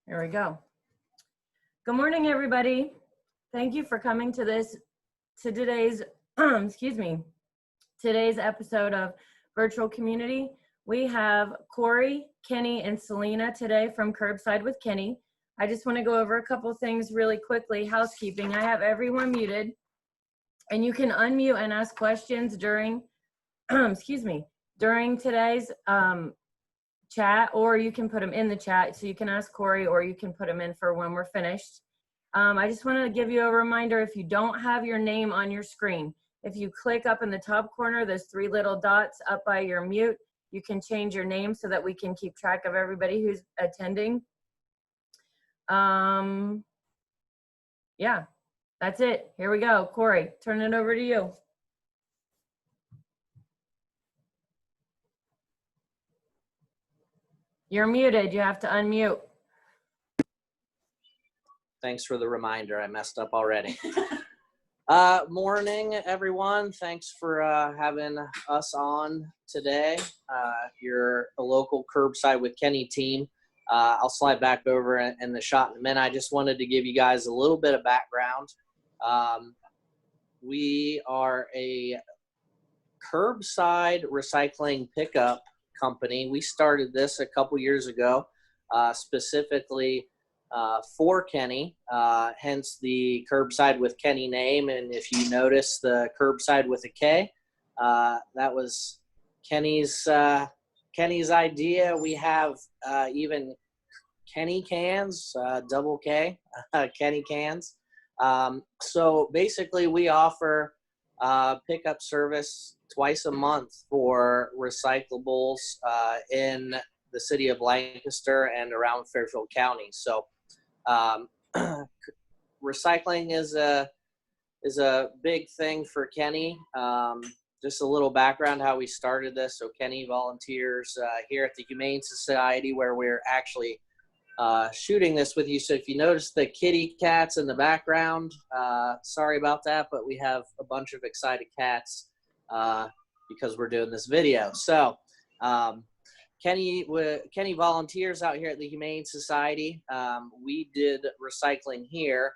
There we go. Good morning, everybody. Thank you for coming to today's, today's episode of Virtual Community. We have Corey, Kenny, and Selena today from Curbside with Kenny. I just want to go over a couple things really quickly. Housekeeping. I have everyone muted, and you can unmute and ask questions during, during today's chat, or you can put them in the chat. So you can ask Corey, or you can put them in for when we're finished. I just want to give you a reminder, if you don't have your name on your screen, if you click up in the top corner, there's 3 little dots up by your mute. You can change your name so that we can keep track of everybody who's attending. Yeah, that's it. Here we go. Corey, turn it over to you. You're muted. You have to unmute. Thanks for the reminder. I messed up already. Morning, everyone. Thanks for having us on today. You're a local Curbside with Kenny team. I'll slide back over in the shot in a minute. I just wanted to give you guys a little bit of background. We are a curbside recycling pickup company. We started this a couple years ago, specifically for Kenny, hence the Curbside with Kenny name. And if you notice the Curbside with a K, that was Kenny's idea. We have even Kenny cans, double K, Kenny cans. So basically we offer pickup service twice a month for recyclables in the city of Lancaster and around Fairfield County. So recycling is a big thing for Kenny. Just a little background how we started this. So Kenny volunteers here at the Humane Society, where we're actually shooting this with you. So if you notice the kitty cats in the background, sorry about that, but we have a bunch of excited cats because we're doing this video. So Kenny volunteers out here at the Humane Society. We did recycling here.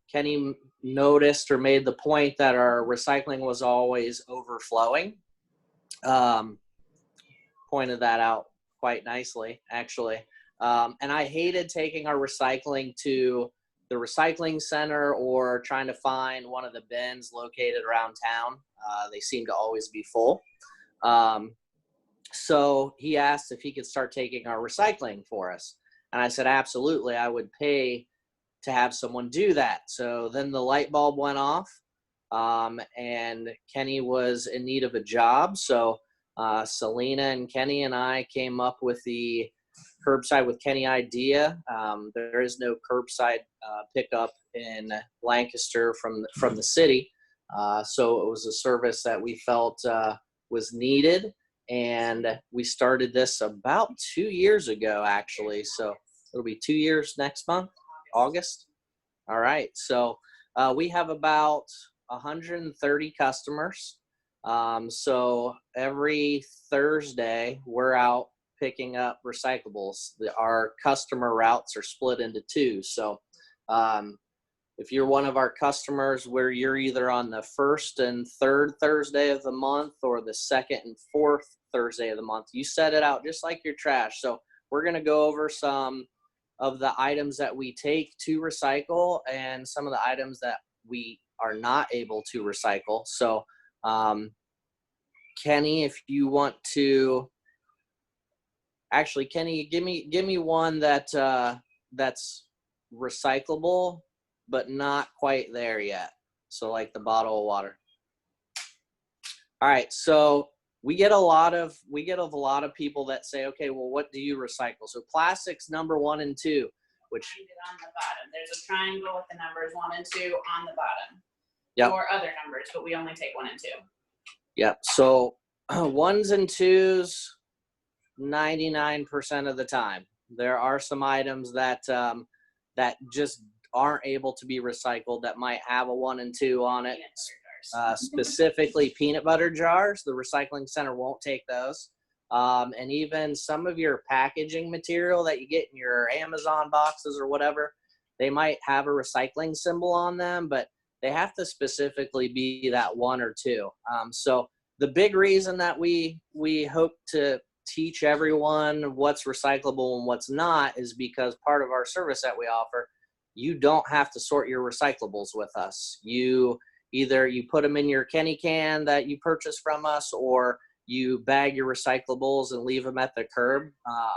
Kenny noticed or made the point that our recycling was always overflowing. Pointed that out quite nicely, actually. And I hated taking our recycling to the recycling center or trying to find one of the bins located around town. They seem to always be full. So he asked if he could start taking our recycling for us. And I said, absolutely, I would pay to have someone do that. So then the light bulb went off, and Kenny was in need of a job. So Selena and Kenny and I came up with the Curbside with Kenny idea. There is no curbside pickup in Lancaster from the city. So it was a service that we felt was needed. And we started this about 2 years ago, actually. So it'll be 2 years next month, August. All right. So we have about 130 customers. So every Thursday, we're out picking up recyclables. Our customer routes are split into 2. So if you're one of our customers where you're either on the 1st and 3rd Thursday of the month or the 2nd and 4th Thursday of the month, you set it out just like your trash. So we're going to go over some of the items that we take to recycle and some of the items that we are not able to recycle. So Kenny, if you want to, actually, Kenny, give me one that that's recyclable but not quite there yet. So like the bottle of water. All right, so we get a lot of people that say, okay, well, what do you recycle? So plastics number 1 and 2, which on the bottom. There's a triangle with the numbers 1 and 2 on the bottom. Yep. Or other numbers, but we only take 1 and 2. Yep. So 1s and 2s, 99% of the time. There are some items that that just aren't able to be recycled that might have a 1 and 2 on it. Specifically peanut butter jars. The recycling center won't take those. and even some of your packaging material that you get in your Amazon boxes or whatever, they might have a recycling symbol on them, but they have to specifically be that 1 or 2. So the big reason that we hope to teach everyone what's recyclable and what's not is because part of our service that we offer, you don't have to sort your recyclables with us. Either you put them in your Kenny can that you purchase from us, or you bag your recyclables and leave them at the curb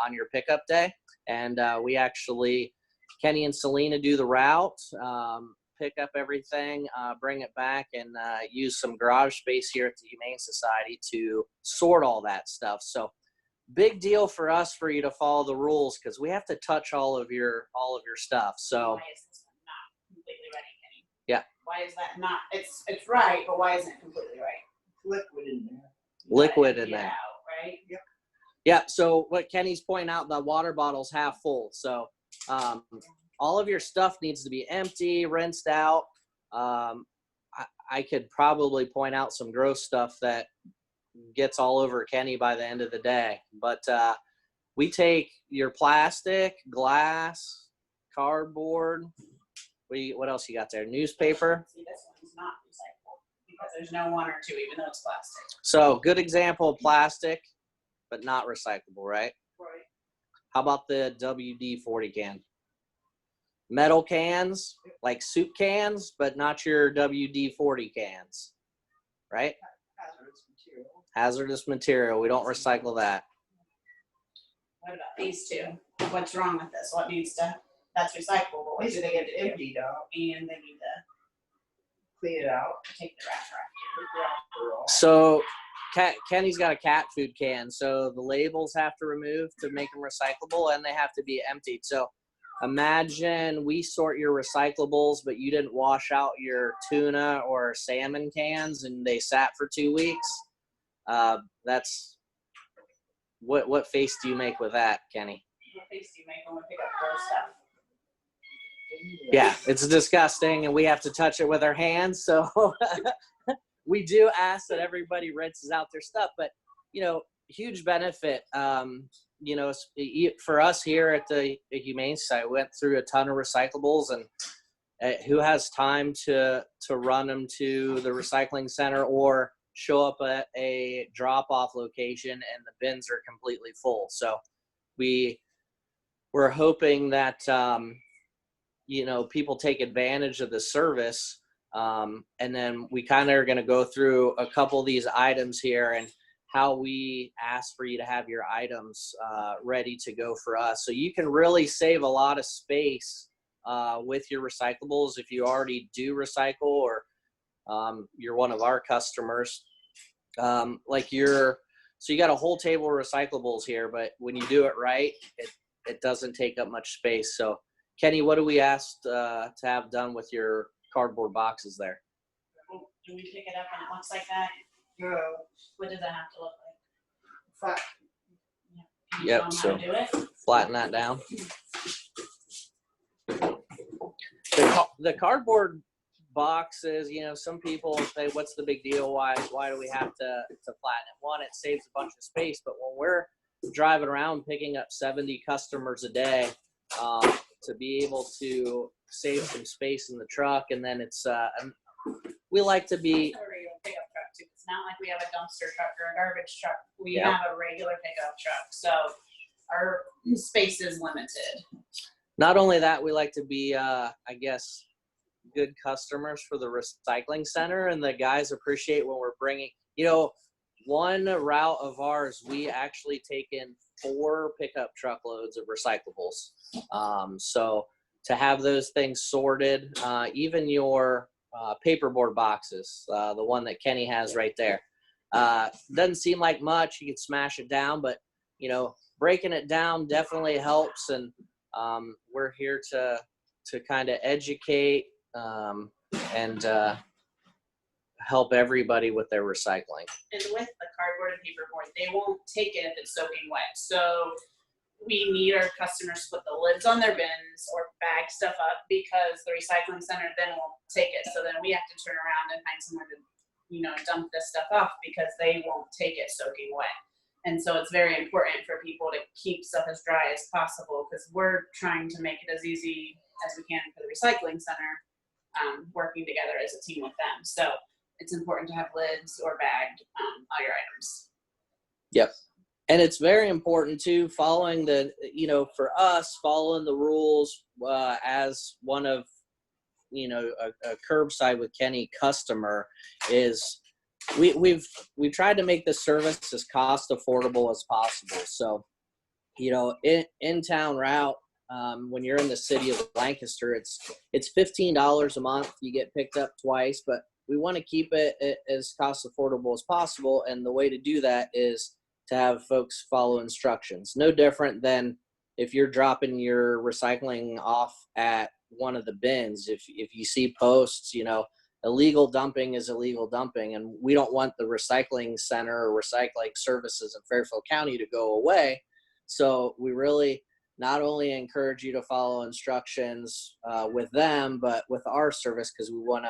on your pickup day. And we actually, Kenny and Selena do the route, pick up everything, bring it back, and use some garage space here at the Humane Society to sort all that stuff. So big deal for us for you to follow the rules, because we have to touch all of your stuff. So Why is this one not completely ready, Kenny? Yeah. Why is that not? It's right, but why isn't it completely right? Liquid in there. Liquid in there. Out, right? Yep. Yeah, so what Kenny's pointing out, the water bottle's half full. So all of your stuff needs to be empty, rinsed out. I could probably point out some gross stuff that gets all over Kenny by the end of the day. But we take your plastic, glass, cardboard. What else you got there? Newspaper. See, this one's not recyclable because there's no 1 or 2, even though it's plastic. So good example of plastic, but not recyclable, right? Right. How about the WD-40 can? Metal cans, like soup cans, but not your WD-40 cans, right? Hazardous material. Hazardous material. We don't recycle that. What about these 2? What's wrong with this? What needs to? That's recyclable. But what These do are they get get to do? emptied out, And they need to clean it out. take the wrapper Take the wrapper off. So Kenny's got a cat food can, so the labels have to remove to make them recyclable, and they have to be emptied. So imagine we sort your recyclables, but you didn't wash out your tuna or salmon cans and they sat for 2 weeks. That's what face do you make with that, Kenny? What face do you make when we pick up gross stuff? Yeah, it's disgusting, and we have to touch it with our hands. So we do ask that everybody rinses out their stuff, but huge benefit. For us here at the Humane Society, we went through a ton of recyclables, and who has time to run them to the recycling center or show up at a drop-off location and the bins are completely full. So we're hoping that people take advantage of the service, and then we kind of are going to go through a couple of these items here and how we ask for you to have your items ready to go for us. So you can really save a lot of space with your recyclables if you already do recycle, or you're one of our customers. So you got a whole table of recyclables here, but when you do it right, it doesn't take up much space. So Kenny, what do we ask to have done with your cardboard boxes there? Do we pick it up and it looks like that? What does that have to look like? Flat. Can you Yep, show 'em so how to do it? Flatten that down. The cardboard boxes, some people say, what's the big deal? Why do we have to flatten it? One, it saves a bunch of space, but when we're driving around picking up 70 customers a day, to be able to save some space in the truck, and then we like to be It's a regular pickup truck too. It's not like we have a dumpster truck or a garbage truck. We Yeah. have a regular pickup truck, so our space is limited. not only that, we like to be good customers for the recycling center, and the guys appreciate when we're bringing, one route of ours, we actually take in 4 pickup truckloads of recyclables. So to have those things sorted, even your paperboard boxes, the one that Kenny has right there, doesn't seem like much. You can smash it down, but breaking it down definitely helps. And we're here to kind of educate and help everybody with their recycling. And with the cardboard and paperboard, they won't take it if it's soaking wet. So we need our customers to put the lids on their bins or bag stuff up, because the recycling center then won't take it. So then we have to turn around and find somewhere to, dump this stuff off, because they won't take it soaking wet. And so it's very important for people to keep stuff as dry as possible because we're trying to make it as easy as we can for the recycling center, working together as a team with them. So it's important to have lids or bagged all your items. Yep. And it's very important too, following for us, following the rules as one of, a Curbside with Kenny customer is we've tried to make the service as cost affordable as possible. So, in town route, when you're in the city of Lancaster, it's $15 a month. You get picked up twice, but we want to keep it as cost affordable as possible. And the way to do that is to have folks follow instructions. No different than if you're dropping your recycling off at one of the bins. If you see posts, illegal dumping is illegal dumping, and we don't want the recycling center or recycling services in Fairfield County to go away. So we really not only encourage you to follow instructions with them, but with our service, because we want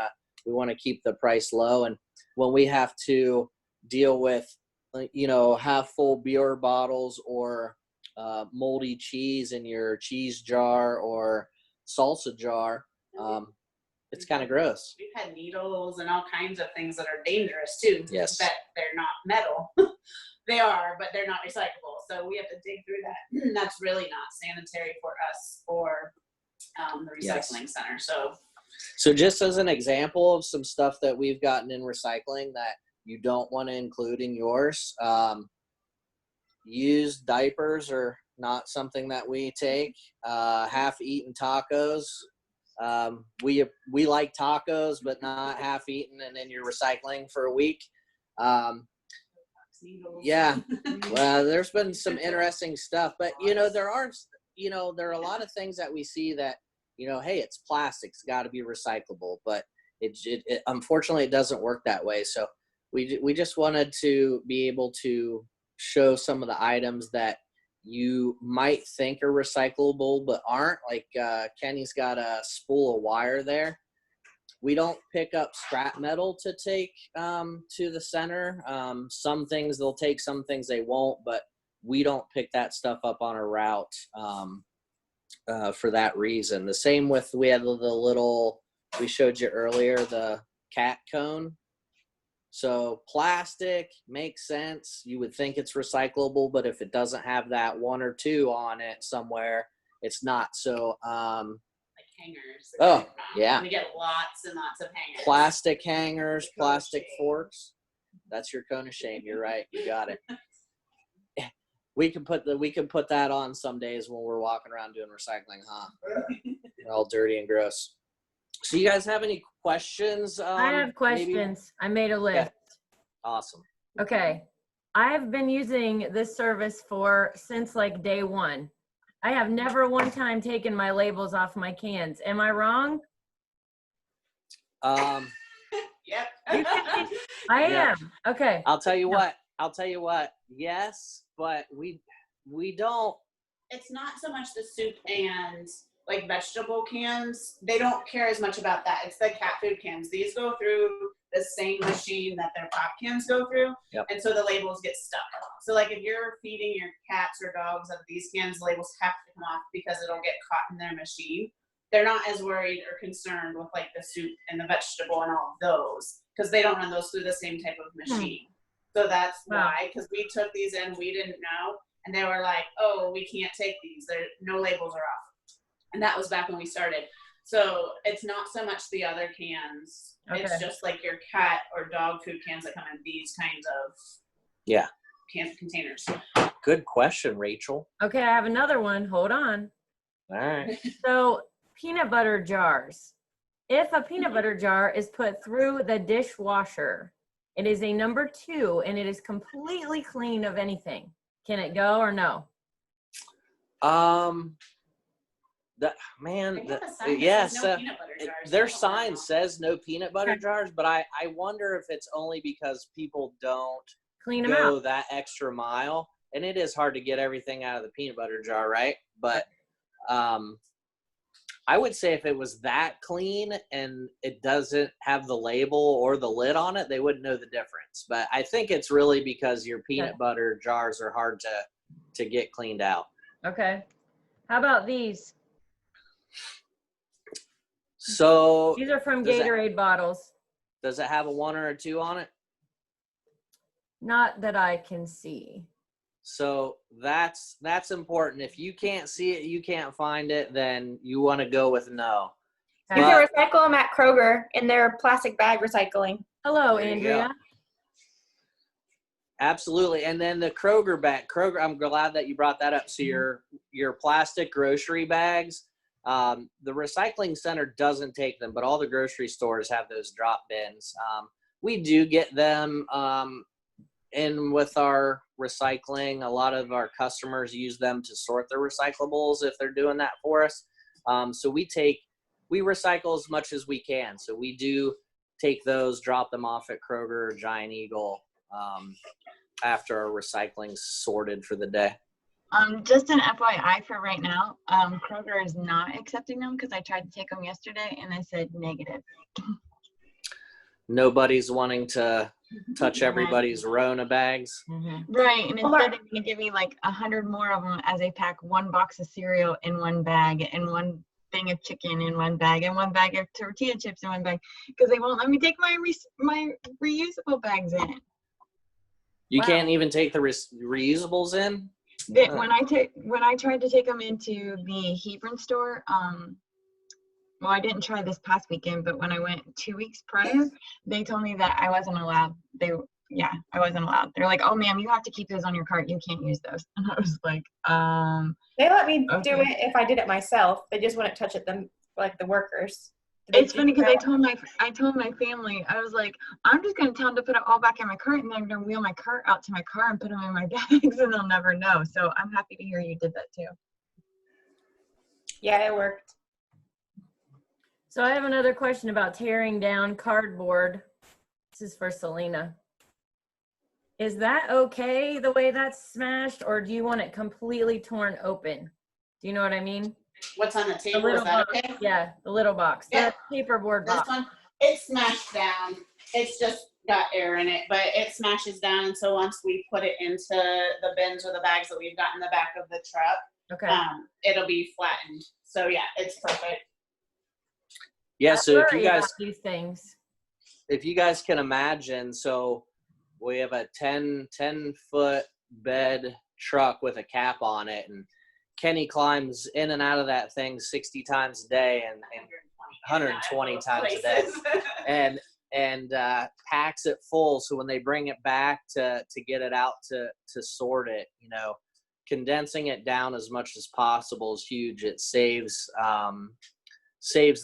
to keep the price low. And when we have to deal with half full beer bottles or moldy cheese in your cheese jar or salsa jar, it's kind of gross. We've had needles and all kinds of things that are dangerous too. Yes. That they're not metal. They are, but they're not recyclable. So we have to dig through that. That's really not sanitary for us or the recycling center. So just as an example of some stuff that we've gotten in recycling that you don't want to include in yours, used diapers are not something that we take. Half-eaten tacos. We like tacos, but not half-eaten and then you're recycling for a week. Yeah, well, there's been some interesting stuff, but there are a lot of things that we see that hey, it's plastic, it's got to be recyclable, but it unfortunately it doesn't work that way. So we just wanted to be able to show some of the items that you might think are recyclable but aren't. Like Kenny's got a spool of wire there. We don't pick up scrap metal to take to the center. Some things they'll take, some things they won't, but we don't pick that stuff up on a route for that reason. The same with, we had the little, we showed you earlier, the cat cone. So plastic makes sense. You would think it's recyclable, but if it doesn't have that one or two on it somewhere, it's not. So like hangers. Oh, yeah. We get lots and lots of hangers. Plastic hangers, plastic forks. That's your cone of shame. You're right. You got it. We can put that on some days when we're walking around doing recycling, huh? They're all dirty and gross. So you guys have any questions? I have questions. I made a list. Yeah. Awesome. Okay. I've been using this service since like day one. I have never one time taken my labels off my cans. Am I wrong? Yep. I am. Okay. I'll tell you what. Yes, but we don't. It's not so much the soup and like vegetable cans. They don't care as much about that. It's the cat food cans. These go through the same machine that their pop cans go through. Yep. And so the labels get stuck. So like if you're feeding your cats or dogs out of these cans, the labels have to come off because it'll get caught in their machine. They're not as worried or concerned with like the soup and the vegetable and all of those because they don't run those through the same type of machine. So that's why, because we took these in, we didn't know, and they were like, oh, we can't take these. No labels are off. And that was back when we started. So it's not so much the other cans. Okay. It's just like your cat or dog food cans that come in these kinds of containers. Good question, Rachel. Okay, I have another one. Hold on. All right. So peanut butter jars. If a peanut butter jar is put through the dishwasher, it is a number 2 and it is completely clean of anything. Can it go or no? Yes, their sign says no peanut butter jars, but I wonder if it's only because people don't clean them out that extra mile, and it is hard to get everything out of the peanut butter jar, right? But I would say if it was that clean and it doesn't have the label or the lid on it, they wouldn't know the difference. But I think it's really because your peanut butter jars are hard to get cleaned out. Okay. How about these? So These are from does it- Gatorade bottles. does it have a 1 or a 2 on it? Not that I can see. So that's important. If you can't see it, you can't find it, then you want to go with no. You can recycle them at Kroger in their plastic bag recycling. Hello, There you go. Andrea. Absolutely. And then the Kroger bag, I'm glad that you brought that up. So your plastic grocery bags, the recycling center doesn't take them, but all the grocery stores have those drop bins. We do get them in with our recycling. A lot of our customers use them to sort their recyclables if they're doing that for us. So we recycle as much as we can. So we do take those, drop them off at Kroger or Giant Eagle after our recycling's sorted for the day. Just an FYI for right now, Kroger is not accepting them because I tried to take them yesterday and they said negative. Nobody's wanting to touch everybody's Rona bags. Right, and instead they're going to give me like 100 more of them as they pack one box of cereal in one bag and one thing of chicken in one bag and one bag of tortilla chips in one bag because they won't let me take my reusable bags in. You can't even take the reusables in? When I tried to take them into the Hebron store, well, I didn't try this past weekend, but when I went 2 weeks prior, they told me that I wasn't allowed. I wasn't allowed. They're like, "Oh, ma'am, you have to keep those on your cart. You can't use those." And I was like, They let me okay. do it if I did it myself. They just wouldn't touch it them like the workers. It's funny because I told my family, I was like, I'm just gonna tell them to put it all back in my cart, and then I'm gonna wheel my cart out to my car and put them in my bags, and they'll never know. So I'm happy to hear you did that too. Yeah, it worked. So I have another question about tearing down cardboard. This is for Selena. Is that okay the way that's smashed, or do you want it completely torn open? Do you know what I mean? What's on the The table, little is that box. okay? Yeah, the little box. Yeah. The paperboard This box. one, it's smashed down. It's just got air in it, but it smashes down. And so once we put it into the bins or the bags that we've got in the back of the truck, Okay. it'll be flattened. So yeah, it's perfect. Yeah, so if Worry you guys about these things. if you guys can imagine, so we have a 10 foot bed truck with a cap on it, and Kenny climbs in and out of that thing 60 times a day and 120 times a day and packs it full. So when they bring it back to get it out to sort it, condensing it down as much as possible is huge. It saves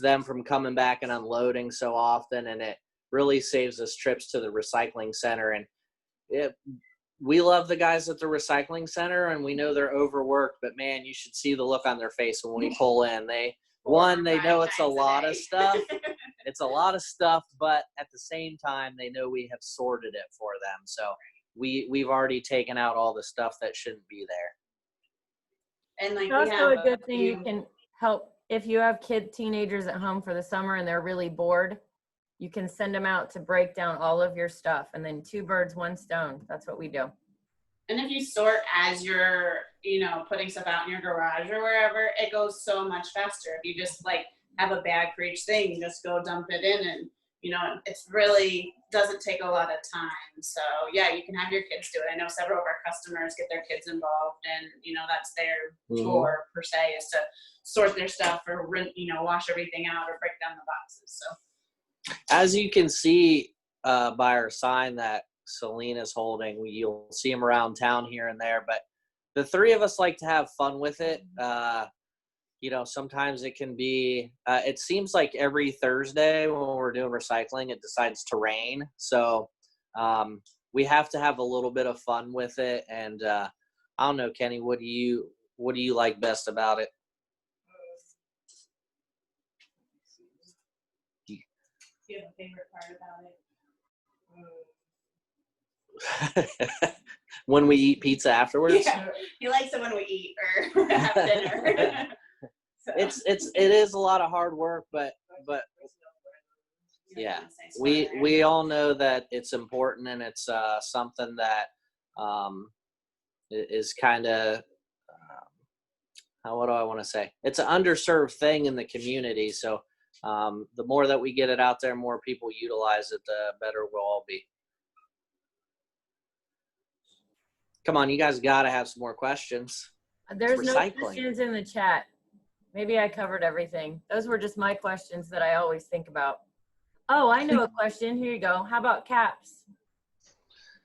them from coming back and unloading so often, and it really saves us trips to the recycling center. And we love the guys at the recycling center, and we know they're overworked, but man, you should see the look on their face when we pull in. They know it's a lot of stuff. It's a lot of stuff, but at the same time, they know we have sorted it for them. So we've already taken out all the stuff that shouldn't be there. And like It's also a good thing you can help if you have teenagers at home for the summer and they're really bored. You can send them out to break down all of your stuff, and then 2 birds, 1 stone. That's what we do. And if you sort as you're, putting stuff out in your garage or wherever, it goes so much faster. If you just have a bag for each thing, you just go dump it in, and it's really doesn't take a lot of time. So yeah, you can have your kids do it. I know several of our customers get their kids involved, and that's their chore per se, is to sort their stuff or wash everything out or break down the boxes. So. As you can see by our sign that Selena's holding, you'll see them around town here and there, but the 3 of us like to have fun with it. Sometimes it can be, it seems like every Thursday when we're doing recycling, it decides to rain. So we have to have a little bit of fun with it. And I don't know, Kenny, what do you like best about it? Do you have a favorite part about it? When we eat pizza afterwards? Yeah, he likes it when we eat or have dinner. So. it is a lot of hard work, but yeah, we all know that it's important, and it's something that is kind of what do I want to say? It's an underserved thing in the community. So the more that we get it out there, more people utilize it, the better we'll all be. Come on, you guys got to have some more questions. There's no recycling. questions in the chat. Maybe I covered everything. Those were just my questions that I always think about. Oh, I know a question. Here you go. How about caps?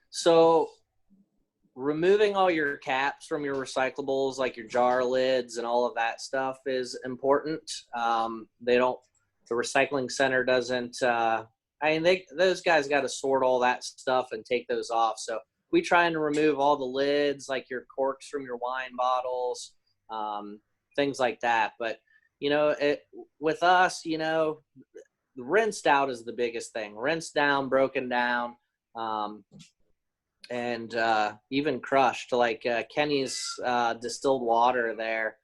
So removing all your caps from your recyclables, like your jar lids and all of that stuff, is important. The recycling center doesn't, those guys got to sort all that stuff and take those off. So we try and remove all the lids, like your corks from your wine bottles, things like that. But, with us, rinsed out is the biggest thing. Rinsed down, broken down, and even crushed, like Kenny's distilled water there.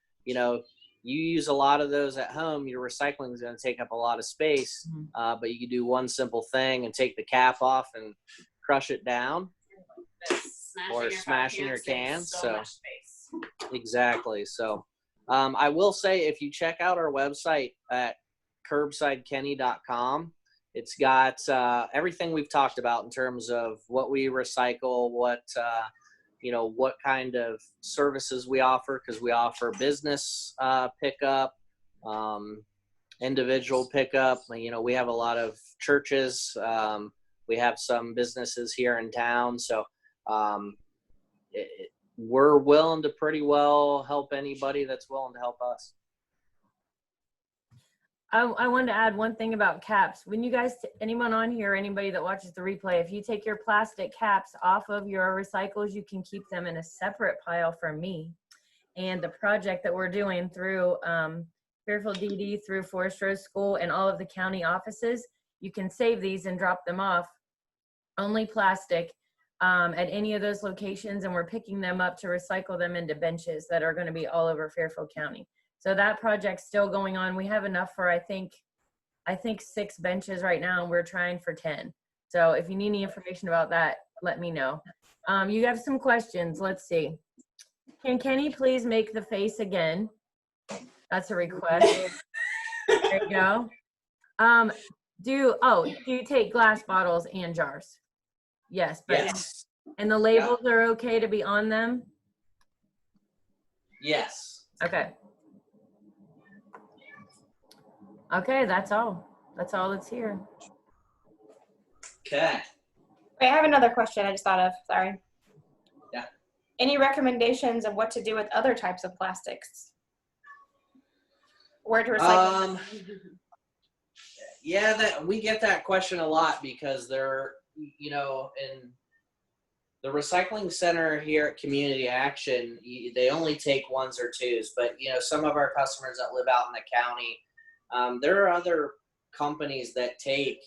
You use a lot of those at home. Your recycling is going to take up a lot of space, but you can do one simple thing and take the cap off and crush it down, or smashing your cans. So exactly. So I will say, if you check out our website at curbsidekenny.com, it's got everything we've talked about in terms of what we recycle, what kind of services we offer, because we offer business pickup, individual pickup. We have a lot of churches. We have some businesses here in town. So we're willing to pretty well help anybody that's willing to help us. I wanted to add one thing about caps. When you guys, anyone on here, anybody that watches the replay, if you take your plastic caps off of your recycles, you can keep them in a separate pile from me. And the project that we're doing through Fairfield DD, through Forest Road School, and all of the county offices, you can save these and drop them off, only plastic, at any of those locations. And we're picking them up to recycle them into benches that are going to be all over Fairfield County. So that project's still going on. We have enough for, I think 6 benches right now, and we're trying for 10. So if you need any information about that, let me know. You have some questions. Let's see. Can Kenny please make the face again? That's a request. There you go. Do you take glass bottles and jars? Yes, but Yes. And the labels are okay to be on them? Yes. Okay. Okay, that's all. That's all that's here. Okay. Wait, I have another question I just thought of. Sorry. Yeah. Any recommendations of what to do with other types of plastics? Where to recycle? Yeah, we get that question a lot, because they're, in the recycling center here at Community Action, they only take 1s or 2s, but some of our customers that live out in the county, there are other companies that take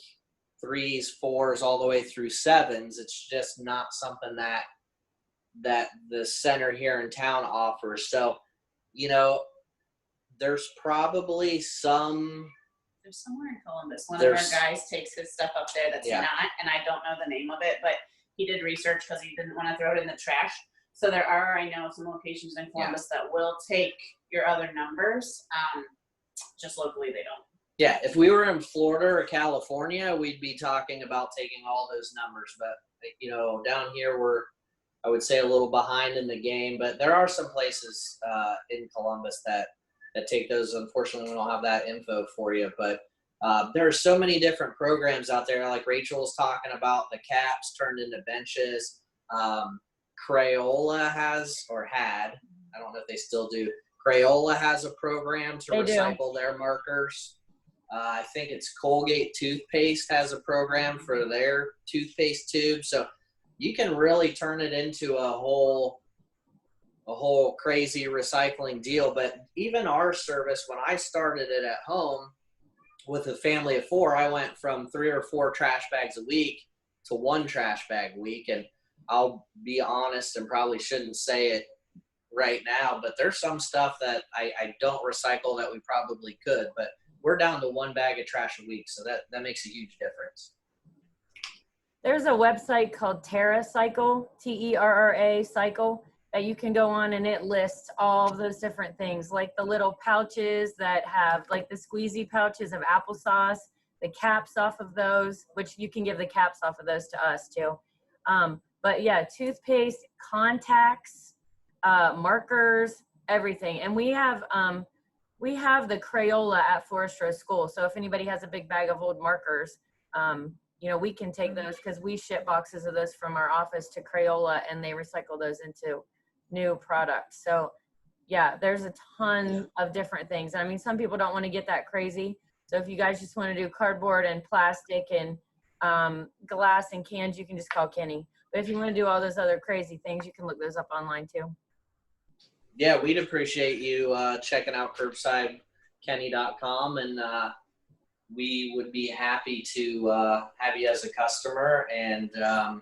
3s, 4s, all the way through 7s. It's just not something that the center here in town offers. So, there's probably some. There's somewhere in Columbus. One of our guys takes his stuff up there that's not, and I don't know the name of it, but he did research because he didn't want to throw it in the trash. So there are, I know, some locations in Columbus that will take your other numbers. Just locally, they don't. Yeah, if we were in Florida or California, we'd be talking about taking all those numbers. But, down here, we're, I would say, a little behind in the game. But there are some places in Columbus that take those. Unfortunately, we don't have that info for you. But there are so many different programs out there, like Rachel was talking about, the caps turned into benches. Crayola has, or had, I don't know if they still do, Crayola has a program to recycle their markers. I think it's Colgate toothpaste has a program for their toothpaste tube. So you can really turn it into a whole crazy recycling deal. But even our service, when I started it at home with a family of 4, I went from 3 or 4 trash bags a week to 1 trash bag a week. And I'll be honest, and probably shouldn't say it right now, but there's some stuff that I don't recycle that we probably could, but we're down to 1 bag of trash a week. So that makes a huge difference. There's a website called TerraCycle, Terra Cycle, that you can go on, and it lists all of those different things, like the little pouches that have, like the squeezy pouches of applesauce, the caps off of those, which you can give the caps off of those to us too. But yeah, toothpaste, contacts, markers, everything. And we have the Crayola at Forest Row School. So if anybody has a big bag of old markers, you know, we can take those, because we ship boxes of those from our office to Crayola, and they recycle those into new products. So yeah, there's a ton of different things. I mean, some people don't want to get that crazy. So if you guys just want to do cardboard and plastic and glass and cans, you can just call Kenny. But if you want to do all those other crazy things, you can look those up online too. Yeah, we'd appreciate you checking out curbsidekenny.com, and we would be happy to have you as a customer. And You can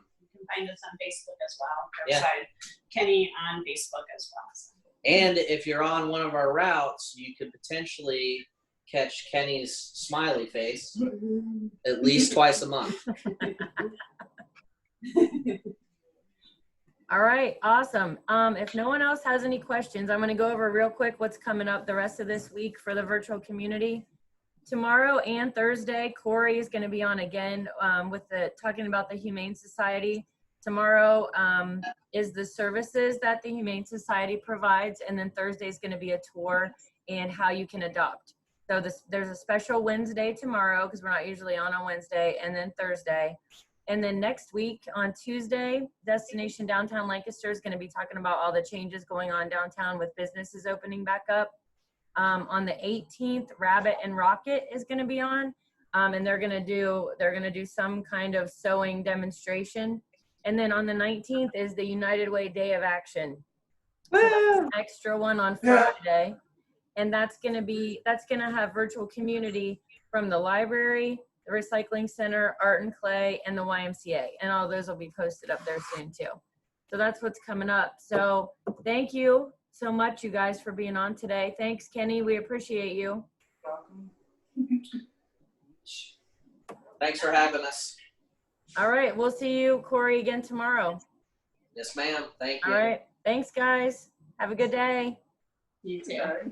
find us on Facebook as well. Yeah. Curbside Kenny on Facebook as well. So. and if you're on one of our routes, you could potentially catch Kenny's smiley face at least twice a month. All right, awesome. If no one else has any questions, I'm going to go over real quick what's coming up the rest of this week for the virtual community. Tomorrow and Thursday, Corey is going to be on again with talking about the Humane Society. Tomorrow is the services that the Humane Society provides, and then Thursday is going to be a tour and how you can adopt. So there's a special Wednesday tomorrow, because we're not usually on Wednesday, and then Thursday. And then next week on Tuesday, Destination Downtown Lancaster is going to be talking about all the changes going on downtown with businesses opening back up. On the 18th, Rabbit and Rocket is going to be on, and they're going to do some kind of sewing demonstration. And then on the 19th is the United Way Day of Action. So that's an extra one on Friday, and that's going to have virtual community from the library, the recycling center, art and clay, and the YMCA, and all those will be posted up there soon too. So that's what's coming up. So thank you so much, you guys, for being on today. Thanks, Kenny. We appreciate you. Thanks for having us. All right, we'll see you, Corey, again tomorrow. Yes, ma'am. Thank you. All right, thanks, guys. Have a good day. You too. Sorry.